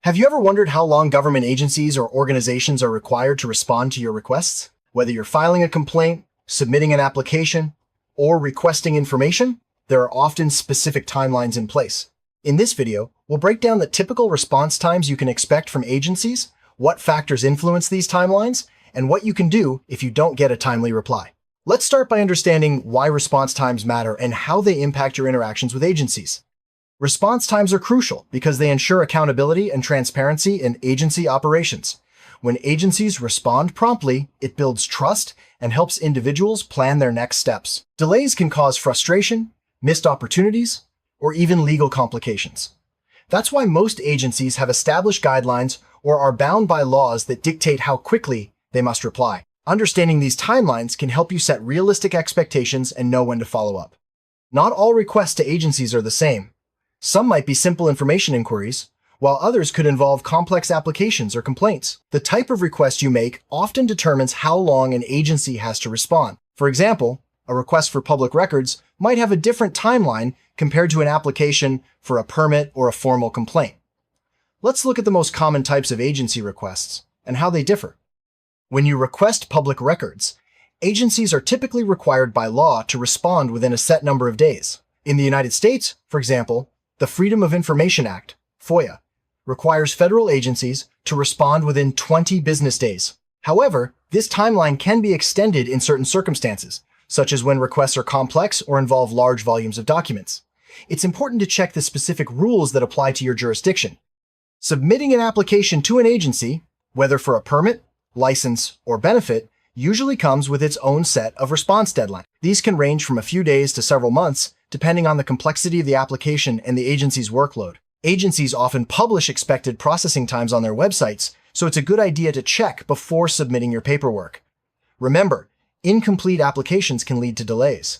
Have you ever wondered how long government agencies or organizations are required to respond to your requests? Whether you're filing a complaint, submitting an application, or requesting information, there are often specific timelines in place. In this video, we'll break down the typical response times you can expect from agencies, what factors influence these timelines, and what you can do if you don't get a timely reply. Let's start by understanding why response times matter and how they impact your interactions with agencies. Response times are crucial because they ensure accountability and transparency in agency operations. When agencies respond promptly, it builds trust and helps individuals plan their next steps. Delays can cause frustration, missed opportunities, or even legal complications. That's why most agencies have established guidelines or are bound by laws that dictate how quickly they must reply. Understanding these timelines can help you set realistic expectations and know when to follow up. Not all requests to agencies are the same. Some might be simple information inquiries, while others could involve complex applications or complaints. The type of request you make often determines how long an agency has to respond. For example, a request for public records might have a different timeline compared to an application for a permit or a formal complaint. Let's look at the most common types of agency requests and how they differ. When you request public records, agencies are typically required by law to respond within a set number of days. In the United States, for example, the Freedom of Information Act, FOIA, requires federal agencies to respond within 20 business days. However, this timeline can be extended in certain circumstances, such as when requests are complex or involve large volumes of documents. It's important to check the specific rules that apply to your jurisdiction. Submitting an application to an agency, whether for a permit, license, or benefit, usually comes with its own set of response deadlines. These can range from a few days to several months, depending on the complexity of the application and the agency's workload. Agencies often publish expected processing times on their websites, so it's a good idea to check before submitting your paperwork. Remember, incomplete applications can lead to delays.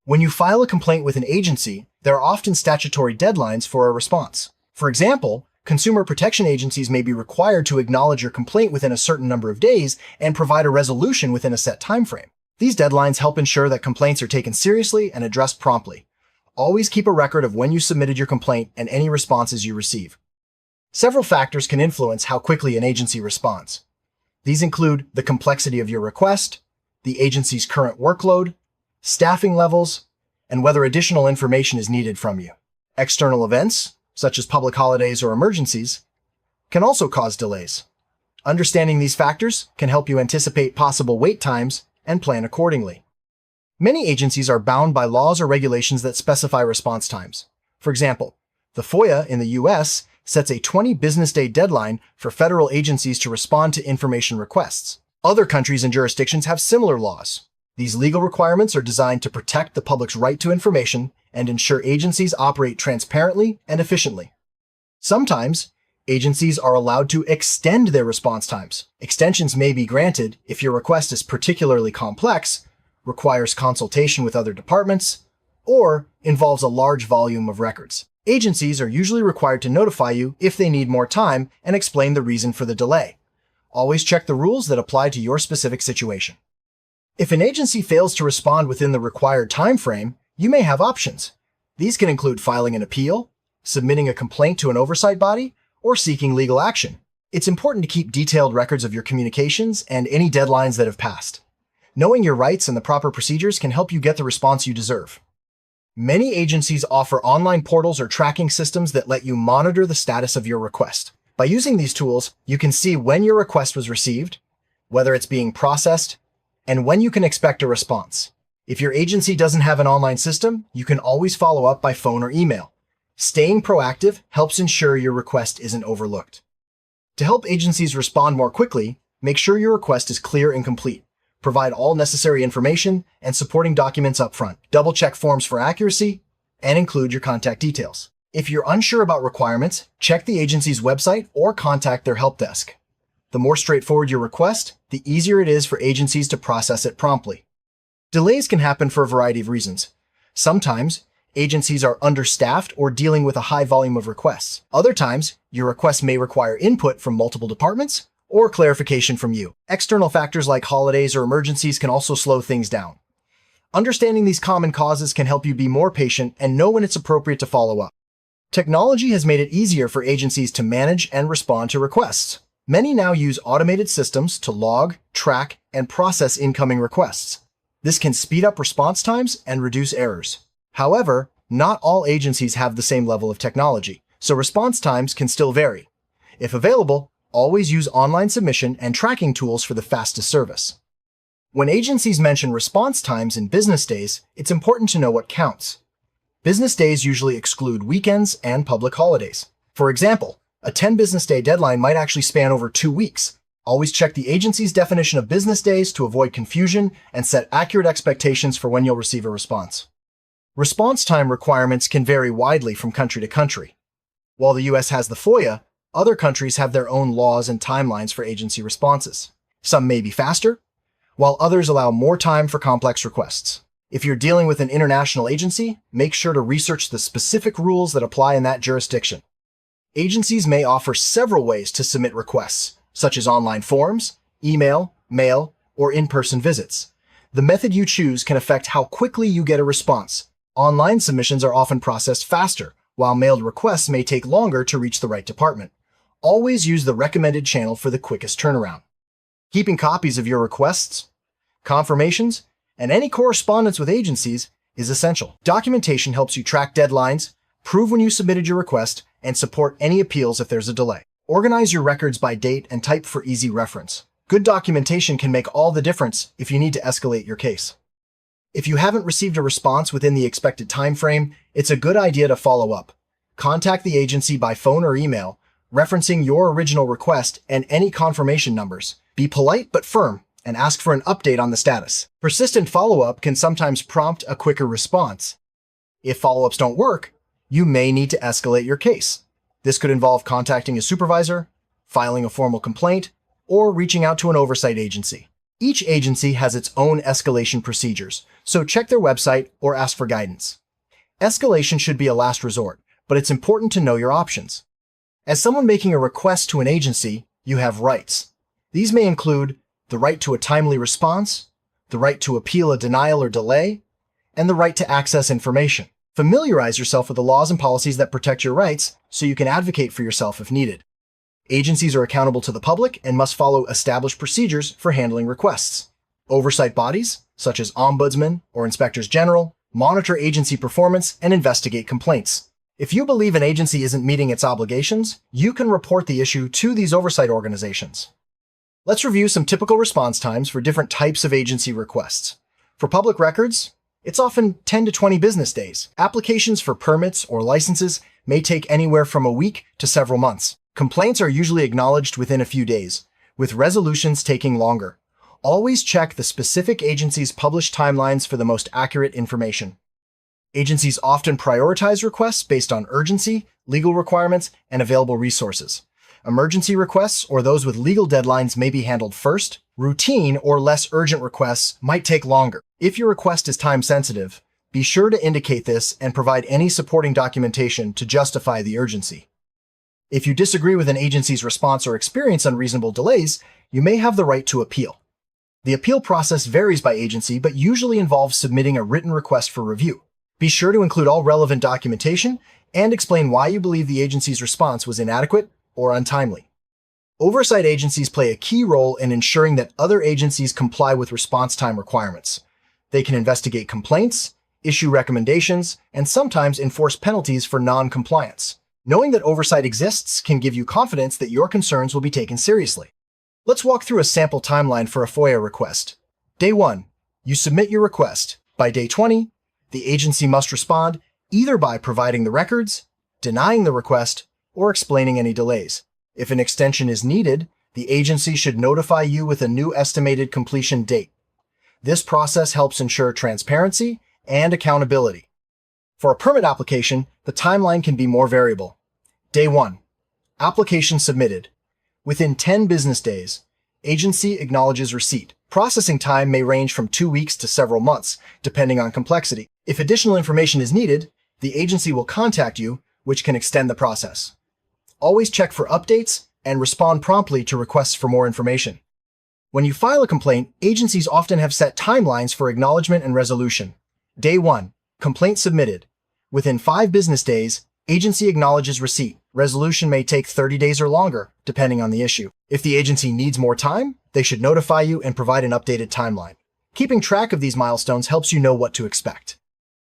When you file a complaint with an agency, there are often statutory deadlines for a response. For example, consumer protection agencies may be required to acknowledge your complaint within a certain number of days and provide a resolution within a set time frame. These deadlines help ensure that complaints are taken seriously and addressed promptly. Always keep a record of when you submitted your complaint and any responses you receive. Several factors can influence how quickly an agency responds. These include the complexity of your request, the agency's current workload, staffing levels, and whether additional information is needed from you. External events, such as public holidays or emergencies, can also cause delays. Understanding these factors can help you anticipate possible wait times and plan accordingly. Many agencies are bound by laws or regulations that specify response times. For example, the FOIA in the US sets a 20 business day deadline for federal agencies to respond to information requests. Other countries and jurisdictions have similar laws. These legal requirements are designed to protect the public's right to information and ensure agencies operate transparently and efficiently. Sometimes, agencies are allowed to extend their response times. Extensions may be granted if your request is particularly complex, requires consultation with other departments, or involves a large volume of records. Agencies are usually required to notify you if they need more time and explain the reason for the delay. Always check the rules that apply to your specific situation. If an agency fails to respond within the required time frame, you may have options. These can include filing an appeal, submitting a complaint to an oversight body, or seeking legal action. It's important to keep detailed records of your communications and any deadlines that have passed. Knowing your rights and the proper procedures can help you get the response you deserve. Many agencies offer online portals or tracking systems that let you monitor the status of your request. By using these tools, you can see when your request was received, whether it's being processed, and when you can expect a response. If your agency doesn't have an online system, you can always follow up by phone or email. Staying proactive helps ensure your request isn't overlooked. To help agencies respond more quickly, make sure your request is clear and complete. Provide all necessary information and supporting documents up front. Double-check forms for accuracy and include your contact details. If you're unsure about requirements, check the agency's website or contact their help desk. The more straightforward your request, the easier it is for agencies to process it promptly. Delays can happen for a variety of reasons. Sometimes, agencies are understaffed or dealing with a high volume of requests. Other times, your request may require input from multiple departments or clarification from you. External factors like holidays or emergencies can also slow things down. Understanding these common causes can help you be more patient and know when it's appropriate to follow up. Technology has made it easier for agencies to manage and respond to requests. Many now use automated systems to log, track, and process incoming requests. This can speed up response times and reduce errors. However, not all agencies have the same level of technology, so response times can still vary. If available, always use online submission and tracking tools for the fastest service. When agencies mention response times in business days, it's important to know what counts. Business days usually exclude weekends and public holidays. For example, a 10-business day deadline might actually span over 2 weeks. Always check the agency's definition of business days to avoid confusion and set accurate expectations for when you'll receive a response. Response time requirements can vary widely from country to country. While the US has the FOIA, other countries have their own laws and timelines for agency responses. Some may be faster, while others allow more time for complex requests. If you're dealing with an international agency, make sure to research the specific rules that apply in that jurisdiction. Agencies may offer several ways to submit requests, such as online forms, email, mail, or in-person visits. The method you choose can affect how quickly you get a response. Online submissions are often processed faster, while mailed requests may take longer to reach the right department. Always use the recommended channel for the quickest turnaround. Keeping copies of your requests, confirmations, and any correspondence with agencies is essential. Documentation helps you track deadlines, prove when you submitted your request, and support any appeals if there's a delay. Organize your records by date and type for easy reference. Good documentation can make all the difference if you need to escalate your case. If you haven't received a response within the expected time frame, it's a good idea to follow up. Contact the agency by phone or email, referencing your original request and any confirmation numbers. Be polite but firm and ask for an update on the status. Persistent follow-up can sometimes prompt a quicker response. If follow-ups don't work, you may need to escalate your case. This could involve contacting a supervisor, filing a formal complaint, or reaching out to an oversight agency. Each agency has its own escalation procedures, so check their website or ask for guidance. Escalation should be a last resort, but it's important to know your options. As someone making a request to an agency, you have rights. These may include the right to a timely response, the right to appeal a denial or delay, and the right to access information. Familiarize yourself with the laws and policies that protect your rights so you can advocate for yourself if needed. Agencies are accountable to the public and must follow established procedures for handling requests. Oversight bodies, such as ombudsmen or inspectors general, monitor agency performance and investigate complaints. If you believe an agency isn't meeting its obligations, you can report the issue to these oversight organizations. Let's review some typical response times for different types of agency requests. For public records, it's often 10 to 20 business days. Applications for permits or licenses may take anywhere from a week to several months. Complaints are usually acknowledged within a few days, with resolutions taking longer. Always check the specific agency's published timelines for the most accurate information. Agencies often prioritize requests based on urgency, legal requirements, and available resources. Emergency requests or those with legal deadlines may be handled first. Routine or less urgent requests might take longer. If your request is time-sensitive, be sure to indicate this and provide any supporting documentation to justify the urgency. If you disagree with an agency's response or experience unreasonable delays, you may have the right to appeal. The appeal process varies by agency, but usually involves submitting a written request for review. Be sure to include all relevant documentation and explain why you believe the agency's response was inadequate or untimely. Oversight agencies play a key role in ensuring that other agencies comply with response time requirements. They can investigate complaints, issue recommendations, and sometimes enforce penalties for non-compliance. Knowing that oversight exists can give you confidence that your concerns will be taken seriously. Let's walk through a sample timeline for a FOIA request. Day 1. You submit your request. By day 20, the agency must respond either by providing the records, denying the request, or explaining any delays. If an extension is needed, the agency should notify you with a new estimated completion date. This process helps ensure transparency and accountability. For a permit application, the timeline can be more variable. Day 1. Application submitted. Within 10 business days, agency acknowledges receipt. Processing time may range from 2 weeks to several months, depending on complexity. If additional information is needed, the agency will contact you, which can extend the process. Always check for updates and respond promptly to requests for more information. When you file a complaint, agencies often have set timelines for acknowledgement and resolution. Day 1. Complaint submitted. Within 5 business days, Agency acknowledges receipt. Resolution may take 30 days or longer, depending on the issue. If the agency needs more time, they should notify you and provide an updated timeline. Keeping track of these milestones helps you know what to expect.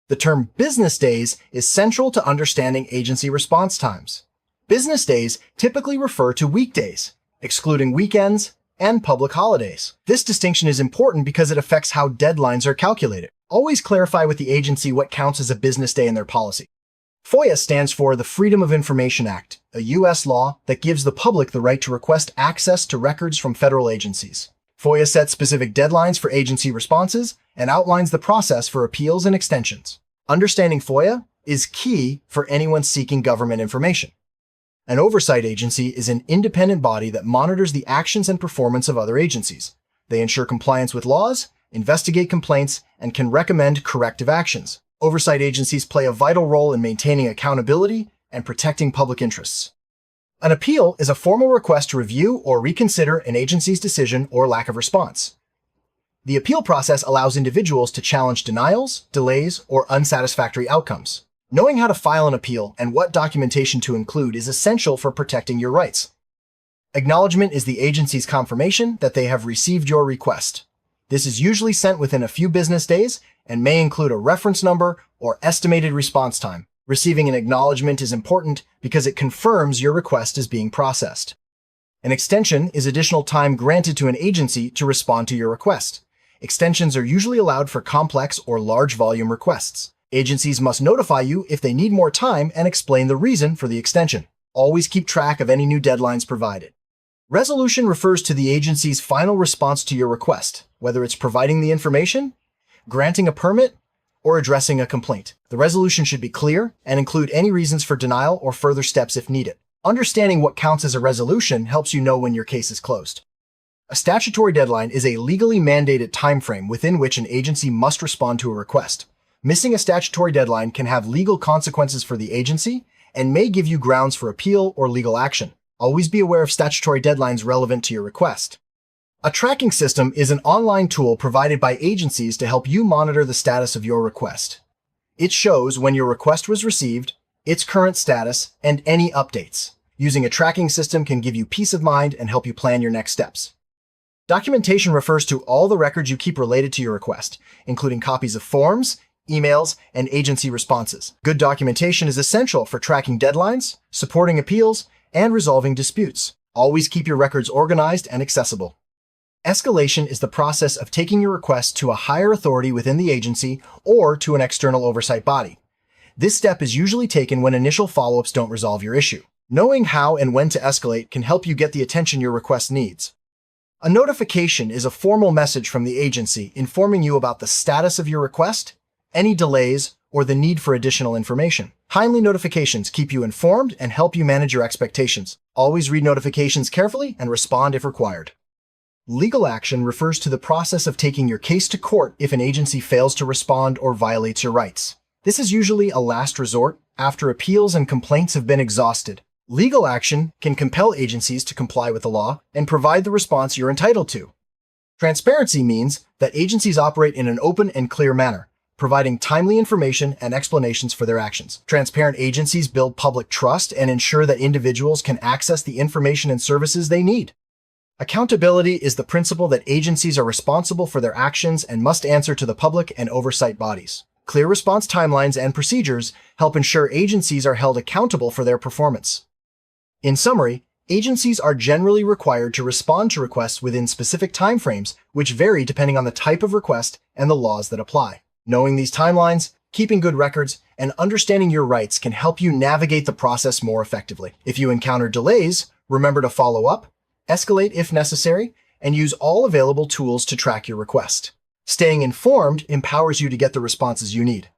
The term business days is central to understanding agency response times. Business days typically refer to weekdays, excluding weekends and public holidays. This distinction is important because it affects how deadlines are calculated. Always clarify with the agency what counts as a business day in their policy. FOIA stands for the Freedom of Information Act, a U.S. law that gives the public the right to request access to records from federal agencies. FOIA sets specific deadlines for agency responses and outlines the process for appeals and extensions. Understanding FOIA is key for anyone seeking government information. An oversight agency is an independent body that monitors the actions and performance of other agencies. They ensure compliance with laws, investigate complaints, and can recommend corrective actions. Oversight agencies play a vital role in maintaining accountability and protecting public interests. An appeal is a formal request to review or reconsider an agency's decision or lack of response. The appeal process allows individuals to challenge denials, delays, or unsatisfactory outcomes. Knowing how to file an appeal and what documentation to include is essential for protecting your rights. Acknowledgement is the agency's confirmation that they have received your request. This is usually sent within a few business days and may include a reference number or estimated response time. Receiving an acknowledgement is important because it confirms your request is being processed. An extension is additional time granted to an agency to respond to your request. Extensions are usually allowed for complex or large volume requests. Agencies must notify you if they need more time and explain the reason for the extension. Always keep track of any new deadlines provided. Resolution refers to the agency's final response to your request, whether it's providing the information, granting a permit, or addressing a complaint. The resolution should be clear and include any reasons for denial or further steps if needed. Understanding what counts as a resolution helps you know when your case is closed. A statutory deadline is a legally mandated timeframe within which an agency must respond to a request. Missing a statutory deadline can have legal consequences for the agency and may give you grounds for appeal or legal action. Always be aware of statutory deadlines relevant to your request. A tracking system is an online tool provided by agencies to help you monitor the status of your request. It shows when your request was received, its current status, and any updates. Using a tracking system can give you peace of mind and help you plan your next steps. Documentation refers to all the records you keep related to your request, including copies of forms, emails, and agency responses. Good documentation is essential for tracking deadlines, supporting appeals, and resolving disputes. Always keep your records organized and accessible. Escalation is the process of taking your request to a higher authority within the agency or to an external oversight body. This step is usually taken when initial follow-ups don't resolve your issue. Knowing how and when to escalate can help you get the attention your request needs. A notification is a formal message from the agency informing you about the status of your request, any delays, or the need for additional information. Timely notifications keep you informed and help you manage your expectations. Always read notifications carefully and respond if required. Legal action refers to the process of taking your case to court if an agency fails to respond or violates your rights. This is usually a last resort after appeals and complaints have been exhausted. Legal action can compel agencies to comply with the law and provide the response you're entitled to. Transparency means that agencies operate in an open and clear manner, providing timely information and explanations for their actions. Transparent agencies build public trust and ensure that individuals can access the information and services they need. Accountability is the principle that agencies are responsible for their actions and must answer to the public and oversight bodies. Clear response timelines and procedures help ensure agencies are held accountable for their performance. In summary, agencies are generally required to respond to requests within specific timeframes, which vary depending on the type of request and the laws that apply. Knowing these timelines, keeping good records, and understanding your rights can help you navigate the process more effectively. If you encounter delays, remember to follow up, escalate if necessary, and use all available tools to track your request. Staying informed empowers you to get the responses you need.